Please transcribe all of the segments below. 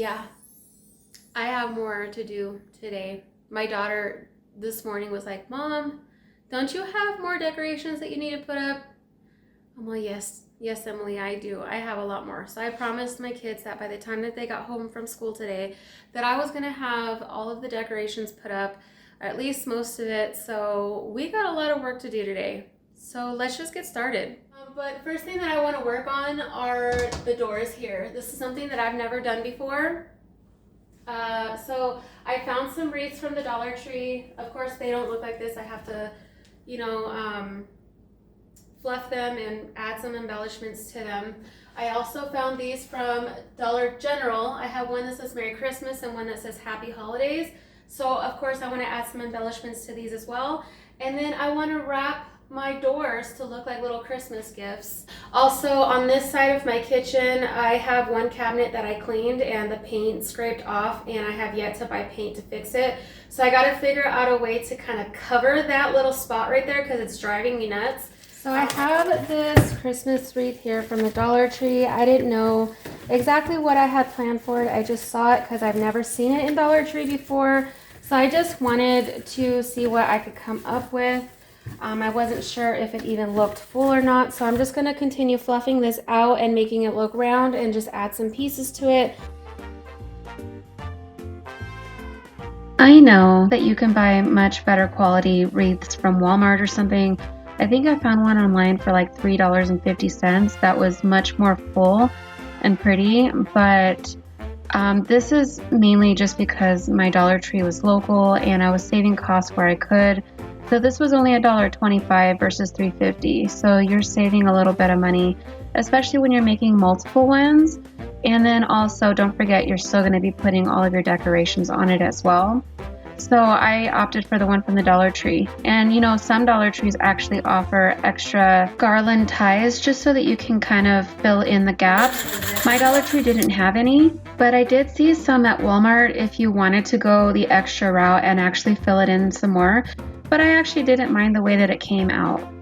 Yeah, I have more to do today. My daughter this morning was like, Mom, don't you have more decorations that you need to put up? I'm like, yes, Emily, I do. I have a lot more. So I promised my kids that by the time that they got home from school today, that I was gonna have all of the decorations put up, or at least most of it. So we got a lot of work to do today. So let's just get started. But first thing that I want to work on are the doors here. This is something that I've never done before. So I found some wreaths from the Dollar Tree. Of course, they don't look like this. I have to, you know, fluff them and add some embellishments to them. I also found these from Dollar General. I have one that says Merry Christmas and one that says Happy Holidays. So of course I want to add some embellishments to these as well. And then I want to wrap my doors to look like little Christmas gifts. Also on this side of my kitchen, I have one cabinet that I cleaned and the paint scraped off, and I have yet to buy paint to fix it. So I got to figure out a way to kind of cover that little spot right there because it's driving me nuts. So I have this Christmas wreath here from the Dollar Tree. I didn't know exactly what I had planned for it. I just saw it because I've never seen it in Dollar Tree before. So I just wanted to see what I could come up with. I wasn't sure if it even looked full or not. So I'm just going to continue fluffing this out and making it look round and just add some pieces to it. I know that you can buy much better quality wreaths from Walmart or something. I think I found one online for like $3.50 that was much more full and pretty, but this is mainly just because my Dollar Tree was local and I was saving costs where I could. So this was only $1.25 versus $3.50. So you're saving a little bit of money, especially when you're making multiple ones. And then also don't forget you're still going to be putting all of your decorations on it as well. So I opted for the one from the Dollar Tree. And you know, some Dollar Trees actually offer extra garland ties just so that you can kind of fill in the gaps. My Dollar Tree didn't have any, but I did see some at Walmart if you wanted to go the extra route and actually fill it in some more. But I actually didn't mind the way that it came out.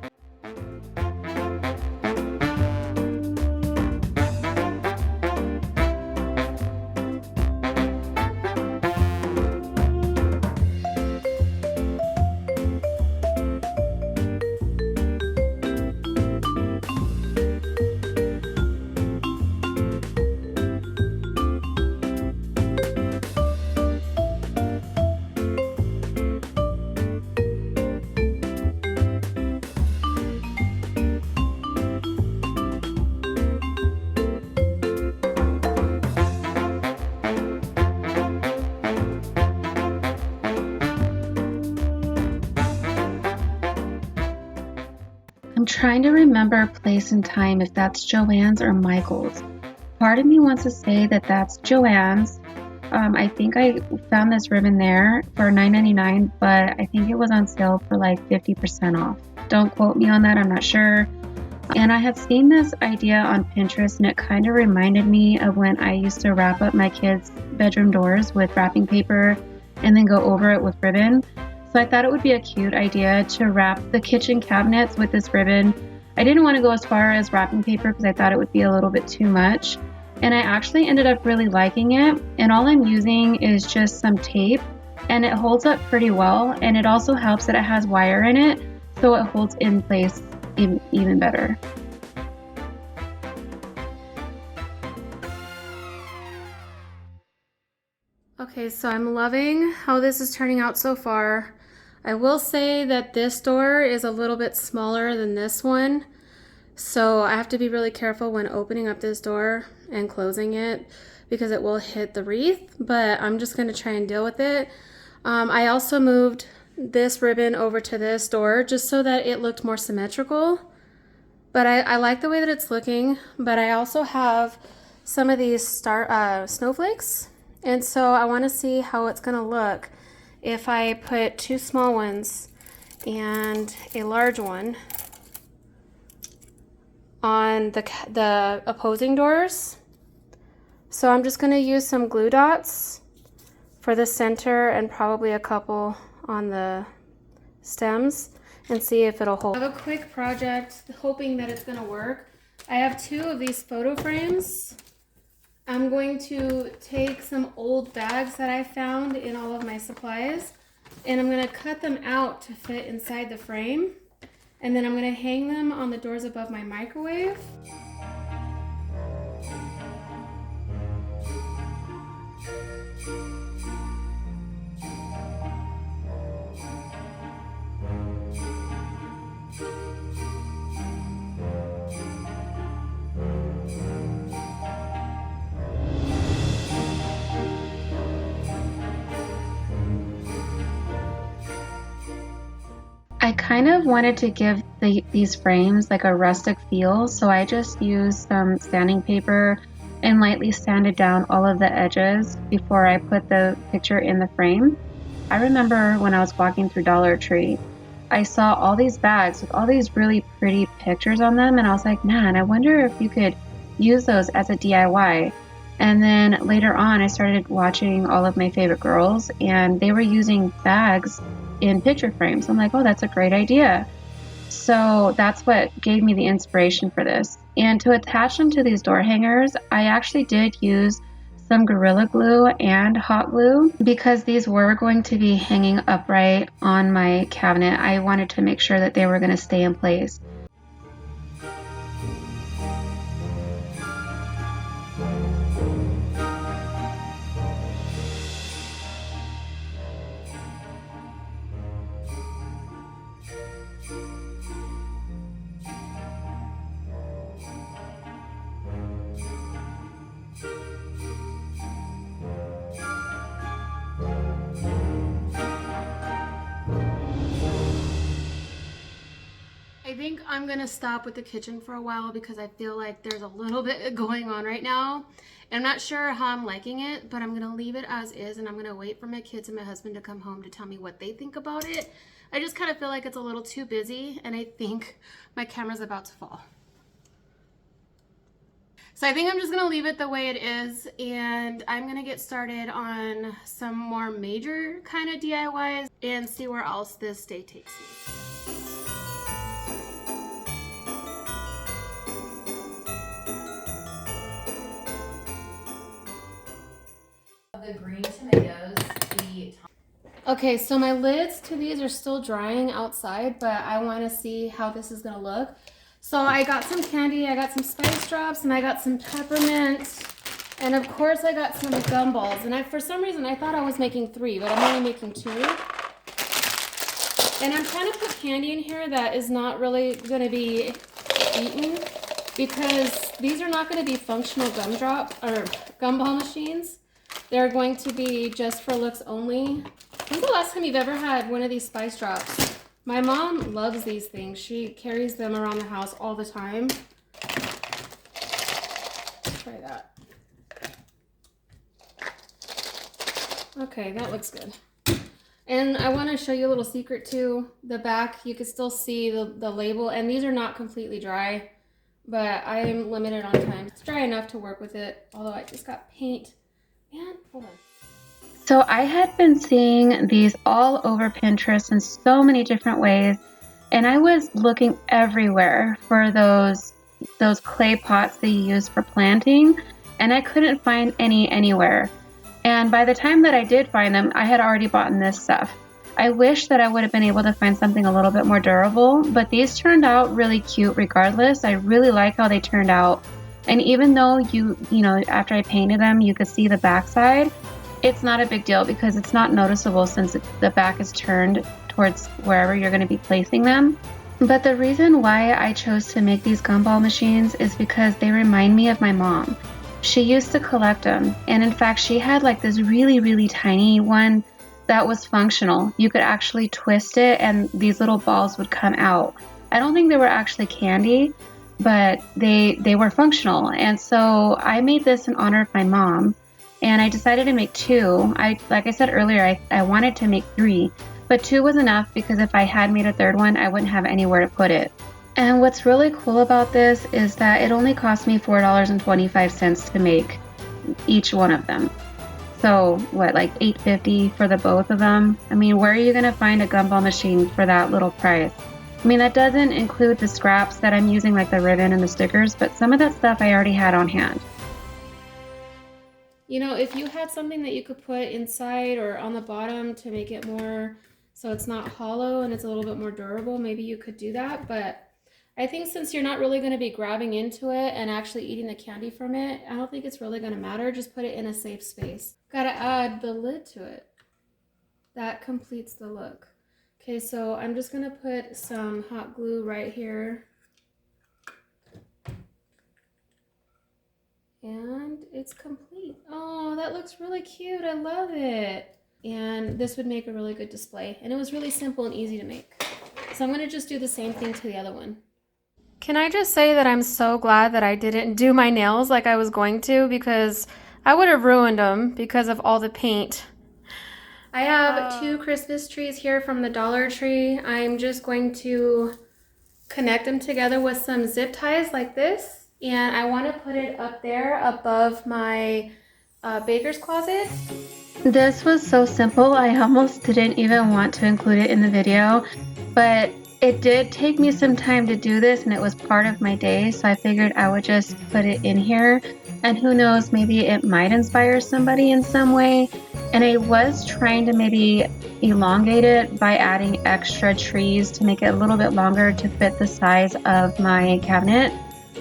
I'm trying to remember place and time if that's Joann's or Michael's. Part of me wants to say that that's Joann's. I think I found this ribbon there for $9.99, but I think it was on sale for like 50% off. Don't quote me on that, I'm not sure. And I had seen this idea on Pinterest and it kind of reminded me of when I used to wrap up my kids' bedroom doors with wrapping paper and then go over it with ribbon. So I thought it would be a cute idea to wrap the kitchen cabinets with this ribbon. I didn't want to go as far as wrapping paper because I thought it would be a little bit too much. And I actually ended up really liking it. And all I'm using is just some tape and it holds up pretty well. And it also helps that it has wire in it, so it holds in place even better. Okay, so I'm loving how this is turning out so far. I will say that this door is a little bit smaller than this one, so I have to be really careful when opening up this door and closing it because it will hit the wreath, but I'm just going to try and deal with it. I also moved this ribbon over to this door just so that it looked more symmetrical, but I like the way that it's looking. But I also have some of these snowflakes, and so I want to see how it's going to look if I put two small ones and a large one on the opposing doors. So I'm just going to use some glue dots for the center and probably a couple on the stems and see if it'll hold. I have a quick project hoping that it's going to work. I have two of these photo frames I'm going to take some old bags that I found in all of my supplies, and I'm going to cut them out to fit inside the frame, and then I'm going to hang them on the doors above my microwave. I kind of wanted to give these frames like a rustic feel, so I just used some sanding paper and lightly sanded down all of the edges before I put the picture in the frame. I remember when I was walking through Dollar Tree, I saw all these bags with all these really pretty pictures on them, and I was like, man, I wonder if you could use those as a DIY. And then later on, I started watching all of my favorite girls, and they were using bags in picture frames. I'm like, oh, that's a great idea. So that's what gave me the inspiration for this. And to attach them to these door hangers, I actually did use some Gorilla Glue and hot glue because these were going to be hanging upright on my cabinet. I wanted to make sure that they were going to stay in place. I think I'm gonna stop with the kitchen for a while because I feel like there's a little bit going on right now. And I'm not sure how I'm liking it, but I'm gonna leave it as is, and I'm gonna wait for my kids and my husband to come home to tell me what they think about it. I just kind of feel like it's a little too busy, and I think my camera's about to fall. So I think I'm just gonna leave it the way it is, and I'm gonna get started on some more major kind of DIYs and see where else this day takes me. The green tomatoes, okay, so my lids to these are still drying outside, but I want to see how this is gonna look. So I got some candy, I got some spice drops, and I got some peppermint, and of course I got some gumballs. And for some reason I thought I was making 3, but I'm only making 2. And I'm trying to put candy in here that is not really gonna be eaten, because these are not gonna be functional gumball machines. They're going to be just for looks only. When's the last time you've ever had one of these spice drops? My mom loves these things. She carries them around the house all the time. Let's try that. Okay, that looks good. And I want to show you a little secret too. The back, you can still see the label, and these are not completely dry, but I am limited on time. It's dry enough to work with it, although I just got paint. Man, hold on. So I had been seeing these all over Pinterest in so many different ways, and I was looking everywhere for those clay pots that you use for planting, and I couldn't find any anywhere. And by the time that I did find them, I had already bought this stuff. I wish that I would have been able to find something a little bit more durable, but these turned out really cute regardless. I really like how they turned out. And even though you know, after I painted them, you could see the backside, it's not a big deal because it's not noticeable since the back is turned towards wherever you're going to be placing them. But the reason why I chose to make these gumball machines is because they remind me of my mom. She used to collect them, and in fact, she had like this really, really tiny one that was functional. You could actually twist it and these little balls would come out. I don't think they were actually candy, but they were functional. And so I made this in honor of my mom, and I decided to make 2. Like I said earlier, I wanted to make 3, but 2 was enough because if I had made a 3rd one, I wouldn't have anywhere to put it. And what's really cool about this is that it only cost me $4.25 to make each one of them. So what, like $8.50 for the both of them? I mean, where are you gonna find a gumball machine for that little price? I mean, that doesn't include the scraps that I'm using, like the ribbon and the stickers, but some of that stuff I already had on hand. You know, if you had something that you could put inside or on the bottom to make it more so it's not hollow and it's a little bit more durable, maybe you could do that. But I think since you're not really going to be grabbing into it and actually eating the candy from it, I don't think it's really going to matter. Just put it in a safe space. Gotta add the lid to it. That completes the look. Okay, so I'm just gonna put some hot glue right here. And it's complete. Oh, that looks really cute. I love it. And this would make a really good display. And it was really simple and easy to make. So I'm gonna just do the same thing to the other one. Can I just say that I'm so glad that I didn't do my nails like I was going to, because I would have ruined them because of all the paint. I have two Christmas trees here from the Dollar Tree. I'm just going to connect them together with some zip ties like this. And I want to put it up there above my baker's closet. This was so simple, I almost didn't even want to include it in the video, but it did take me some time to do this and it was part of my day, so I figured I would just put it in here, and who knows, maybe it might inspire somebody in some way. And I was trying to maybe elongate it by adding extra trees to make it a little bit longer to fit the size of my cabinet,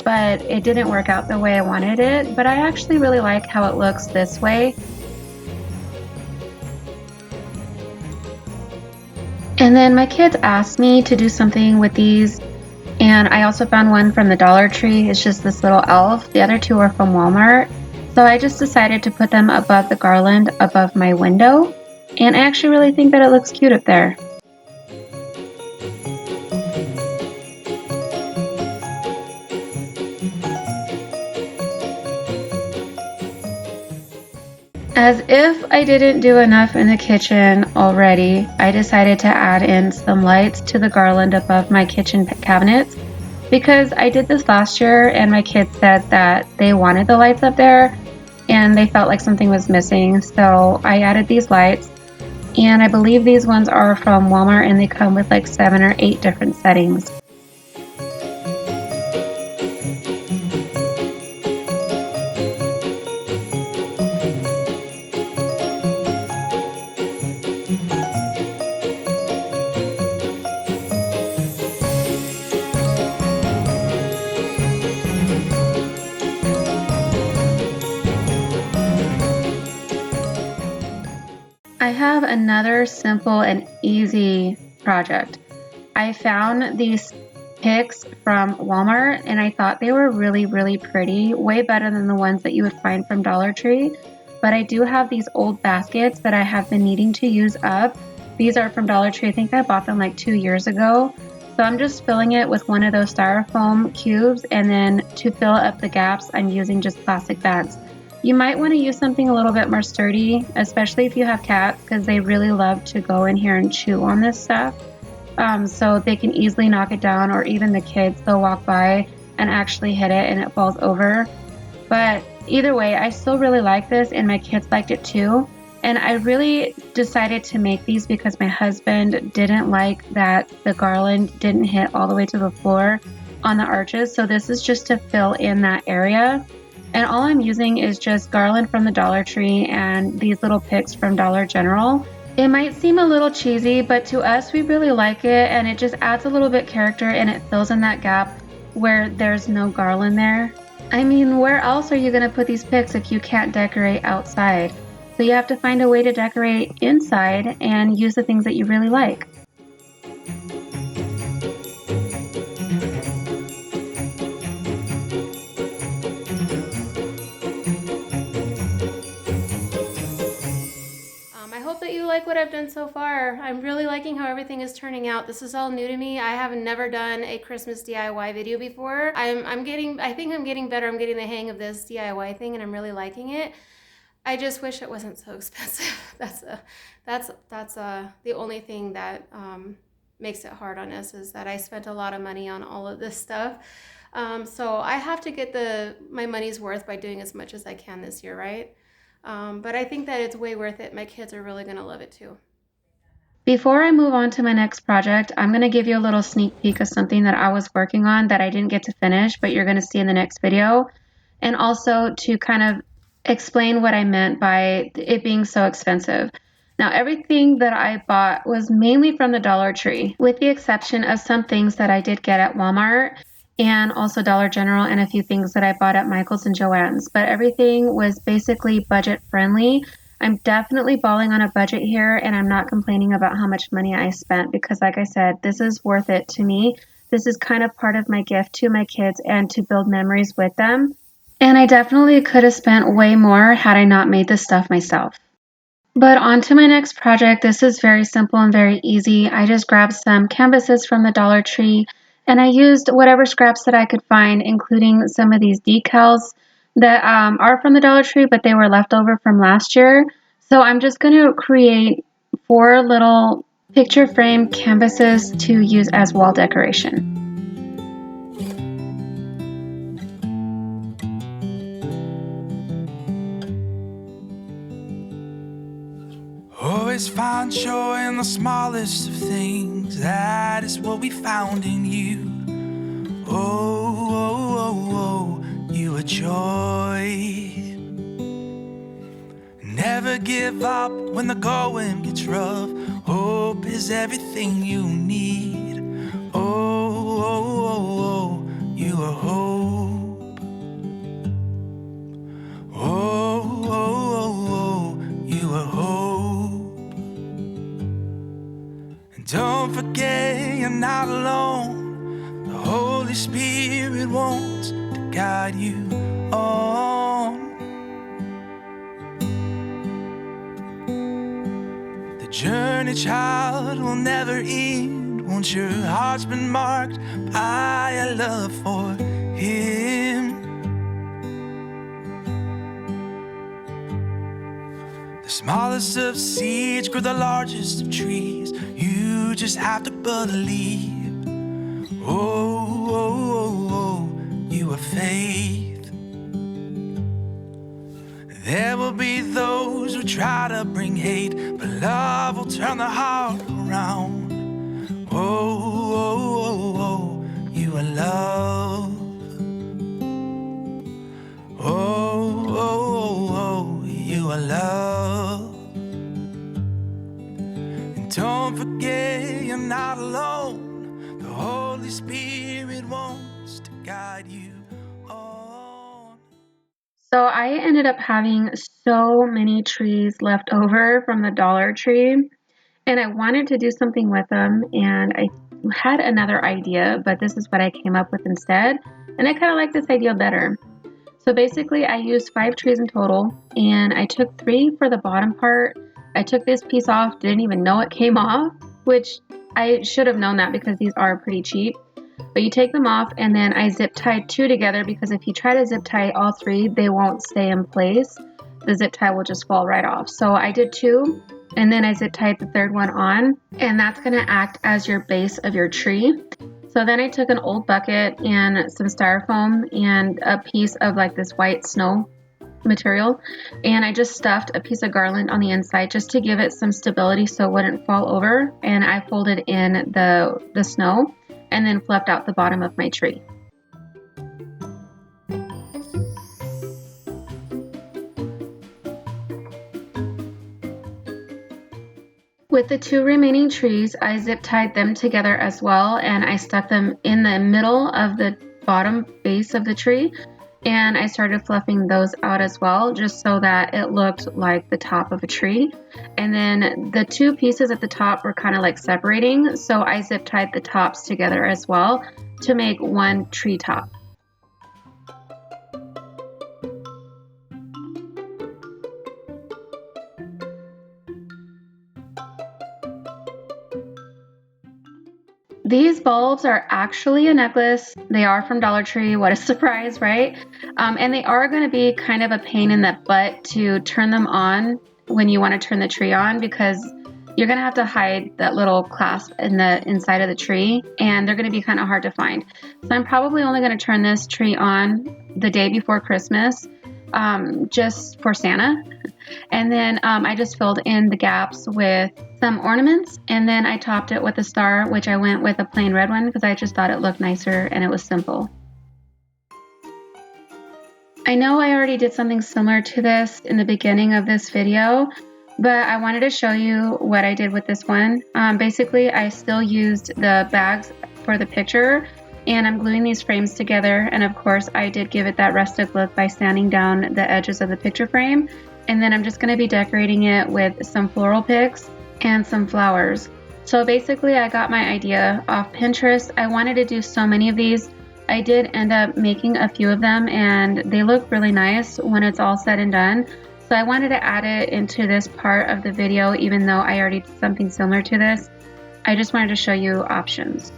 but it didn't work out the way I wanted it. But I actually really like how it looks this way. And then my kids asked me to do something with these, and I also found one from the Dollar Tree. It's just this little elf. The other two are from Walmart. So I just decided to put them above the garland above my window, and I actually really think that it looks cute up there. As if I didn't do enough in the kitchen already, I decided to add in some lights to the garland above my kitchen cabinets, because I did this last year and my kids said that they wanted the lights up there and they felt like something was missing. So I added these lights, and I believe these ones are from Walmart and they come with like 7 or 8 different settings. I have another simple and easy project. I found these picks from Walmart and I thought they were really, really pretty, way better than the ones that you would find from Dollar Tree. But I do have these old baskets that I have been needing to use up. These are from Dollar Tree. I think I bought them like 2 years ago. So I'm just filling it with one of those styrofoam cubes, and then to fill up the gaps, I'm using just plastic bags. You might want to use something a little bit more sturdy, especially if you have cats, because they really love to go in here and chew on this stuff. So they can easily knock it down, or even the kids, they'll walk by and actually hit it and it falls over. But either way, I still really like this, and my kids liked it too. And I really decided to make these because my husband didn't like that the garland didn't hit all the way to the floor on the arches. So this is just to fill in that area. And all I'm using is just garland from the Dollar Tree and these little picks from Dollar General. It might seem a little cheesy, but to us, we really like it, and it just adds a little bit character and it fills in that gap where there's no garland there. I mean, where else are you going to put these picks if you can't decorate outside? So you have to find a way to decorate inside and use the things that you really like. I hope that you like what I've done so far. I'm really liking how everything is turning out. This is all new to me. I have never done a Christmas DIY video before. I think I'm getting better. I'm getting the hang of this DIY thing and I'm really liking it. I just wish it wasn't so expensive. That's the only thing that makes it hard on us, is that I spent a lot of money on all of this stuff. So I have to get my money's worth by doing as much as I can this year, right? But I think that it's way worth it. My kids are really gonna love it too. Before I move on to my next project, I'm going to give you a little sneak peek of something that I was working on that I didn't get to finish, but you're going to see in the next video. And also to kind of explain what I meant by it being so expensive. Now, everything that I bought was mainly from the Dollar Tree, with the exception of some things that I did get at Walmart and also Dollar General, and a few things that I bought at Michael's and Joann's. But everything was basically budget friendly. I'm definitely balling on a budget here, and I'm not complaining about how much money I spent because, like I said, this is worth it to me. This is kind of part of my gift to my kids and to build memories with them. And I definitely could have spent way more had I not made this stuff myself. But on to my next project. This is very simple and very easy. I just grabbed some canvases from the Dollar Tree and I used whatever scraps that I could find, including some of these decals that are from the Dollar Tree, but they were left over from last year. So I'm just going to create 4 little picture frame canvases to use as wall decoration. Always find joy in the smallest of things. That is what we found in you. Oh, oh, oh, oh, you are joy. Never give up when the going gets rough. Hope is everything you need. Oh, oh, oh, oh, you are hope. Oh, oh, oh, oh, you are hope. And don't forget you're not alone. The Holy Spirit wants to guide you on. The journey, child, will never end once your heart's been marked by a love for Him. The smallest of seeds grow the largest of trees. You just have to believe. Oh, oh, oh, oh, you have faith. There will be those who try to bring hate, but love will turn the heart around. Oh, oh, oh, oh, you are love. Oh, oh, oh, oh, you are love. And don't forget you're not alone. The Holy Spirit wants to guide you on. So I ended up having so many trees left over from the Dollar Tree, and I wanted to do something with them, and I had another idea, but this is what I came up with instead, and I kind of like this idea better. So basically I used 5 trees in total, and I took 3 for the bottom part. I took this piece off, didn't even know it came off, which I should have known that because these are pretty cheap. But you take them off, and then I zip tied 2 together because if you try to zip tie all 3, they won't stay in place. The zip tie will just fall right off. So I did 2, and then I zip tied the 3rd one on, and that's going to act as your base of your tree. So then I took an old bucket and some styrofoam and a piece of like this white snow material, and I just stuffed a piece of garland on the inside just to give it some stability so it wouldn't fall over, and I folded in the snow and then fluffed out the bottom of my tree. With the 2 remaining trees, I zip tied them together as well, and I stuck them in the middle of the bottom base of the tree, and I started fluffing those out as well just so that it looked like the top of a tree. And then the 2 pieces at the top were kind of like separating, so I zip tied the tops together as well to make one tree top. These bulbs are actually a necklace. They are from Dollar Tree. What a surprise, right? And they are going to be kind of a pain in the butt to turn them on when you want to turn the tree on because you're going to have to hide that little clasp in the inside of the tree, and they're going to be kind of hard to find. So I'm probably only going to turn this tree on the day before Christmas, just for Santa. And then I just filled in the gaps with some ornaments, and then I topped it with a star, which I went with a plain red one because I just thought it looked nicer and it was simple. I know I already did something similar to this in the beginning of this video, but I wanted to show you what I did with this one. Basically, I still used the bags for the picture, and I'm gluing these frames together. And of course, I did give it that rustic look by sanding down the edges of the picture frame. And then I'm just going to be decorating it with some floral picks and some flowers. So basically, I got my idea off Pinterest. I wanted to do so many of these. I did end up making a few of them, and they look really nice when it's all said and done. So I wanted to add it into this part of the video, even though I already did something similar to this. I just wanted to show you options.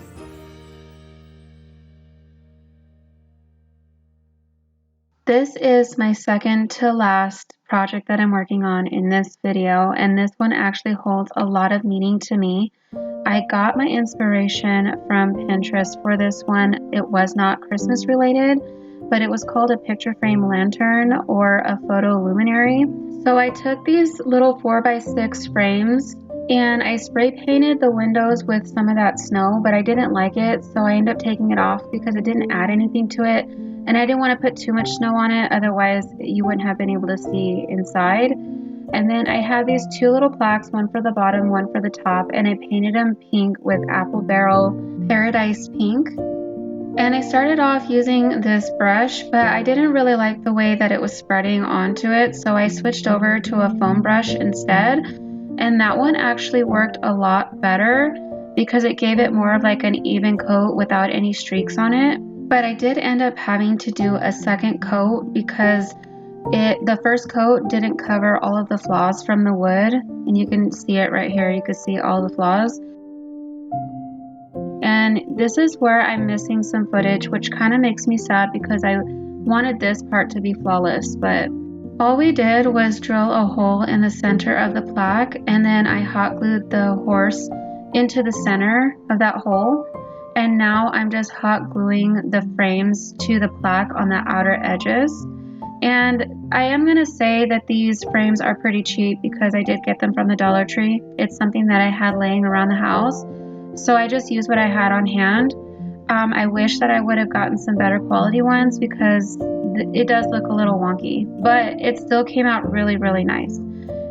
This is my second to last project that I'm working on in this video, and this one actually holds a lot of meaning to me. I got my inspiration from Pinterest for this one. It was not Christmas related, but it was called a picture frame lantern or a photo luminary. So I took these little 4x6 frames and I spray painted the windows with some of that snow, but I didn't like it, so I ended up taking it off because it didn't add anything to it. And I didn't want to put too much snow on it, otherwise you wouldn't have been able to see inside. And then I had these two little plaques, one for the bottom, one for the top, and I painted them pink with Apple Barrel Paradise Pink. And I started off using this brush, but I didn't really like the way that it was spreading onto it, so I switched over to a foam brush instead. And that one actually worked a lot better because it gave it more of like an even coat without any streaks on it. But I did end up having to do a second coat because the first coat didn't cover all of the flaws from the wood, and you can see it right here. You can see all the flaws. And this is where I'm missing some footage, which kind of makes me sad because I wanted this part to be flawless. But all we did was drill a hole in the center of the plaque, and then I hot glued the horse into the center of that hole. And now I'm just hot gluing the frames to the plaque on the outer edges. And I am going to say that these frames are pretty cheap because I did get them from the Dollar Tree. It's something that I had laying around the house, so I just used what I had on hand. I wish that I would have gotten some better quality ones because it does look a little wonky, but it still came out really, really nice.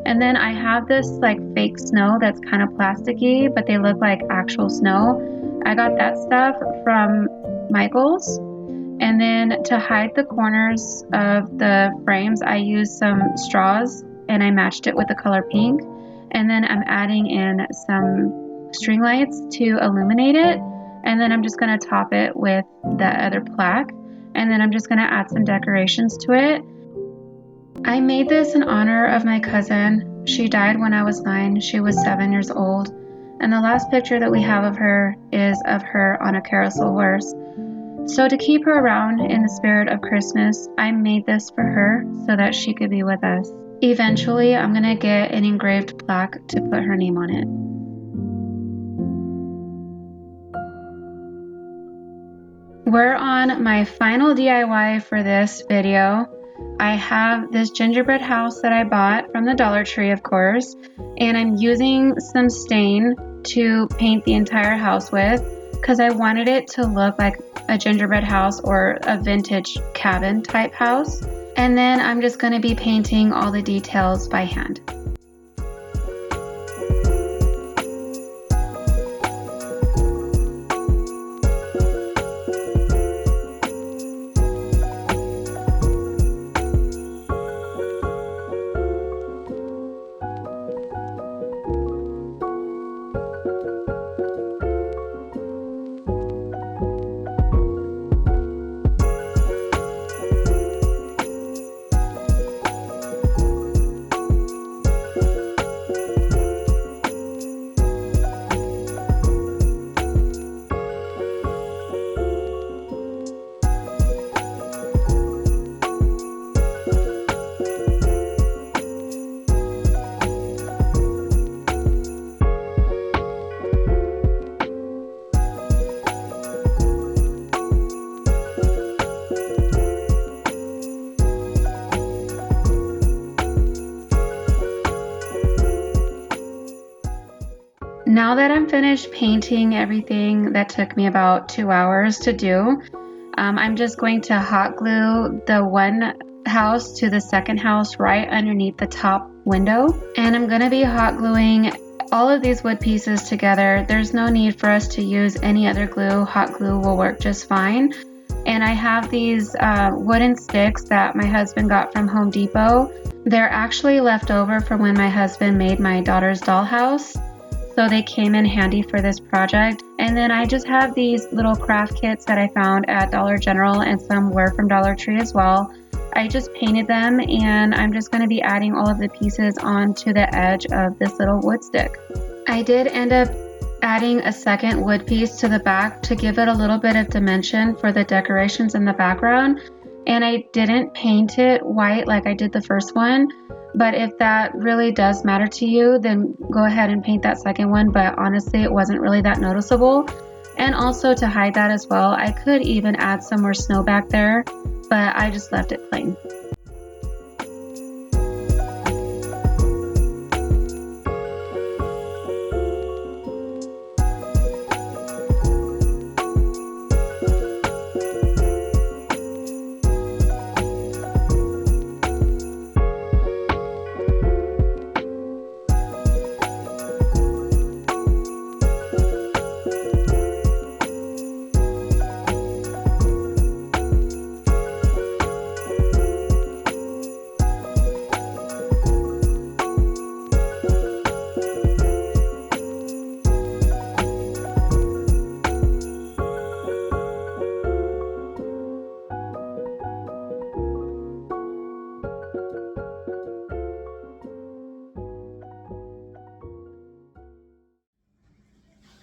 And then I have this like fake snow that's kind of plasticky, but they look like actual snow. I got that stuff from Michael's. And then to hide the corners of the frames, I used some straws and I matched it with the color pink. And then I'm adding in some string lights to illuminate it. And then I'm just going to top it with the other plaque. And then I'm just going to add some decorations to it. I made this in honor of my cousin. She died when I was 9. She was 7 years old. And the last picture that we have of her is of her on a carousel horse. So to keep her around in the spirit of Christmas, I made this for her so that she could be with us. Eventually, I'm going to get an engraved plaque to put her name on it. We're on my final DIY for this video. I have this gingerbread house that I bought from the Dollar Tree, of course, and I'm using some stain to paint the entire house with because I wanted it to look like a gingerbread house or a vintage cabin type house. And then I'm just going to be painting all the details by hand. Now that I'm finished painting everything that took me about 2 hours to do, I'm just going to hot glue the one house to the second house right underneath the top window. And I'm going to be hot gluing all of these wood pieces together. There's no need for us to use any other glue. Hot glue will work just fine. And I have these wooden sticks that my husband got from Home Depot. They're actually left over from when my husband made my daughter's dollhouse. So they came in handy for this project. And then I just have these little craft kits that I found at Dollar General, and some were from Dollar Tree as well. I just painted them, and I'm just going to be adding all of the pieces onto the edge of this little wood stick. I did end up adding a second wood piece to the back to give it a little bit of dimension for the decorations in the background. And I didn't paint it white like I did the first one. But if that really does matter to you, then go ahead and paint that second one. But honestly, it wasn't really that noticeable. And also to hide that as well, I could even add some more snow back there, but I just left it plain.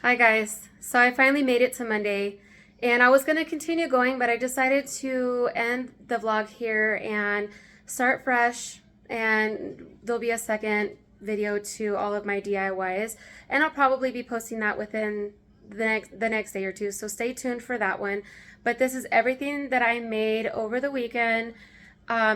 Hi guys, so I finally made it to Monday, and I was going to continue going, but I decided to end the vlog here and start fresh, and there'll be a second video to all of my DIYs, and I'll probably be posting that within the next day or two, so stay tuned for that one. But this is everything that I made over the weekend.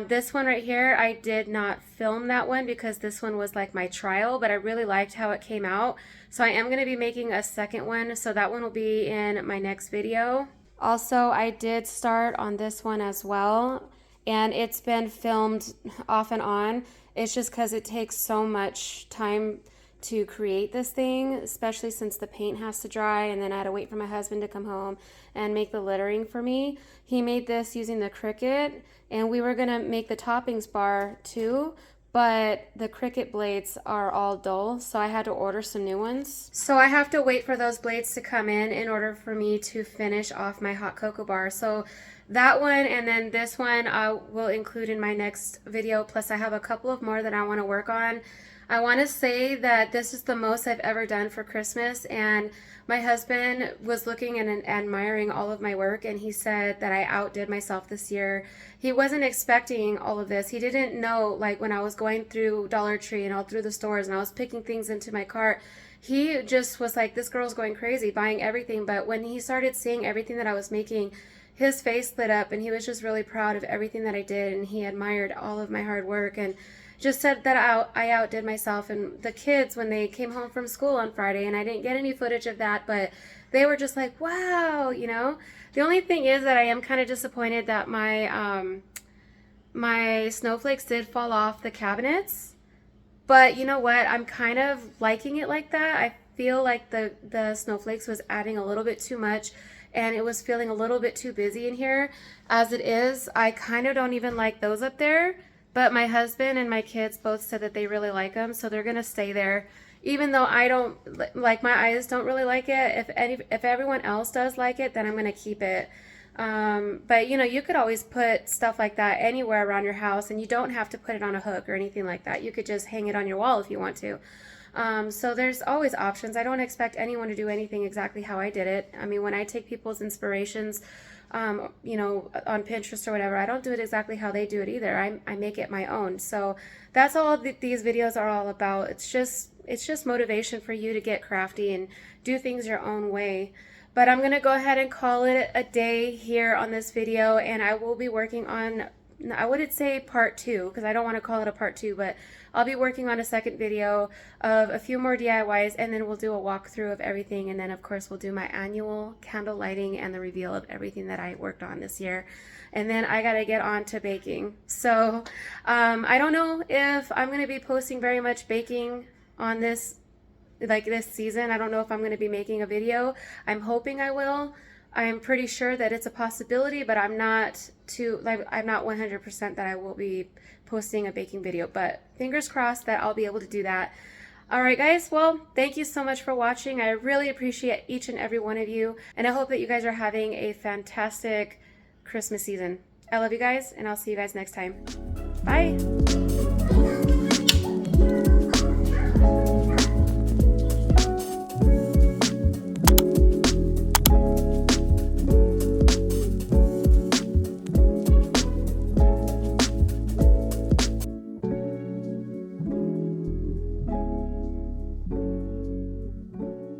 This one right here, I did not film that one because this one was like my trial, but I really liked how it came out. So I am going to be making a second one, so that one will be in my next video. Also, I did start on this one as well, and it's been filmed off and on. It's just because it takes so much time to create this thing, especially since the paint has to dry, and then I had to wait for my husband to come home and make the lettering for me. He made this using the Cricut, and we were gonna make the toppings bar too, but the Cricut blades are all dull, so I had to order some new ones. So I have to wait for those blades to come in order for me to finish off my hot cocoa bar. So that one and then this one I will include in my next video, plus I have a couple of more that I want to work on. I want to say that this is the most I've ever done for Christmas, and my husband was looking and admiring all of my work, and he said that I outdid myself this year. He wasn't expecting all of this. He didn't know, like when I was going through Dollar Tree and all through the stores and I was picking things into my cart, he just was like, this girl's going crazy buying everything. But when he started seeing everything that I was making, his face lit up and he was just really proud of everything that I did, and he admired all of my hard work and just said that I outdid myself. And the kids, when they came home from school on Friday, and I didn't get any footage of that, but they were just like, wow, you know. The only thing is that I am kind of disappointed that my my snowflakes did fall off the cabinets. But you know what? I'm kind of liking it like that. I feel like the snowflakes was adding a little bit too much, and it was feeling a little bit too busy in here. As it is, I kind of don't even like those up there. But my husband and my kids both said that they really like them, so they're going to stay there. Even though I don't, like my eyes don't really like it, if everyone else does like it, then I'm going to keep it. But you know, you could always put stuff like that anywhere around your house, and you don't have to put it on a hook or anything like that. You could just hang it on your wall if you want to. So there's always options. I don't expect anyone to do anything exactly how I did it. I mean, when I take people's inspirations, you know, on Pinterest or whatever, I don't do it exactly how they do it either. I make it my own. So that's all these videos are all about. It's just motivation for you to get crafty and do things your own way. But I'm going to go ahead and call it a day here on this video, and I will be working on I wouldn't say part 2 because I don't want to call it a part 2, but I'll be working on a second video of a few more DIYs, and then we'll do a walkthrough of everything, and then of course we'll do my annual candle lighting and the reveal of everything that I worked on this year. And then I gotta get on to baking. So I don't know if I'm gonna be posting very much baking on this season. I don't know if I'm gonna be making a video. I'm hoping I will. I'm pretty sure that it's a possibility, but I'm not 100% that I will be posting a baking video, but fingers crossed that I'll be able to do that. All right, guys. Well, thank you so much for watching. I really appreciate each and every one of you, and I hope that you guys are having a fantastic Christmas season. I love you guys, and I'll see you guys next time. Bye.